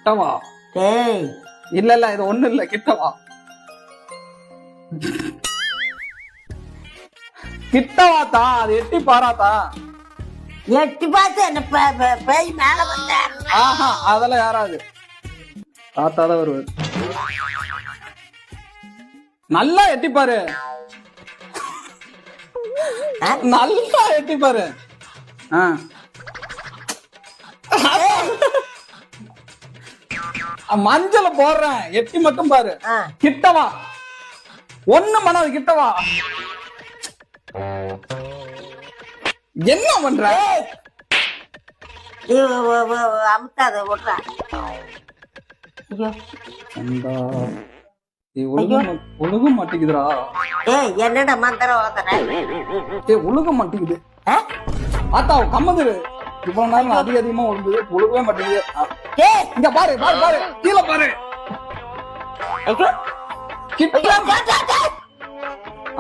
கிட்டவா? டேய் இல்ல இது ஒண்ணு இல்ல, கிட்டவா. கிட்டவாத்தா, அது எட்டி பாராத்தா. எட்டி பார்த்து என்ன பேய் மேல வந்த? ஆஹா, அதெல்லாம் யாராவது தாத்தா தான் வருவாரு. நல்லா எட்டி பாரு, நல்லா எட்டி பாரு. மஞ்சள் போடுறேன், எட்டி மட்டும் பாரு. கிட்டவா, ஒண்ணு மணாது, கிட்டவா. என்ன பண்ற? அமுத்தாத விட்றா. ஒழுக மாட்டேங்குதுடா. ஏய் என்னடா மந்திரம் ஓதுற? ஒழுக மாட்டேங்குது. ஆத்தா கம்மதுரு, இவ்வளவு நேரம் அதிகமா ஒழுங்குது, ஒழுகவே மாட்டேங்குது. இங்க பாரு பாரு பாரு, கீழே பாரு.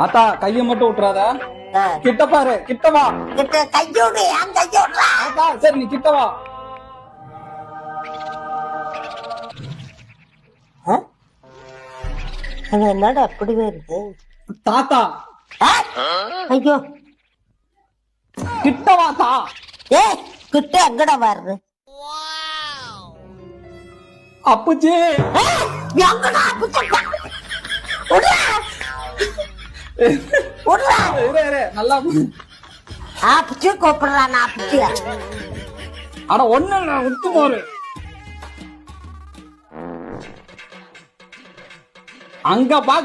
ஆத்தா கைய மட்டும் விட்டுறாத, கிட்ட பாரு. கிட்டவா, கிட்ட கையோடு ஏன் கையோடுறா? ஆத்தா சரி நீ கிட்டவா. என்னடா அப்படி வருது தாத்தா? ஐயோ கிட்டவாத்தா. ஏ கிட்ட எங்கடா வருது? அப்புச்சி எங்கடா நல்லா ஆப்பிச்சு கூப்பிடுறான். ஆப்பிச்சு அட ஒண்ணு இல்ல, விட்டு போரு. அங்க பாக்க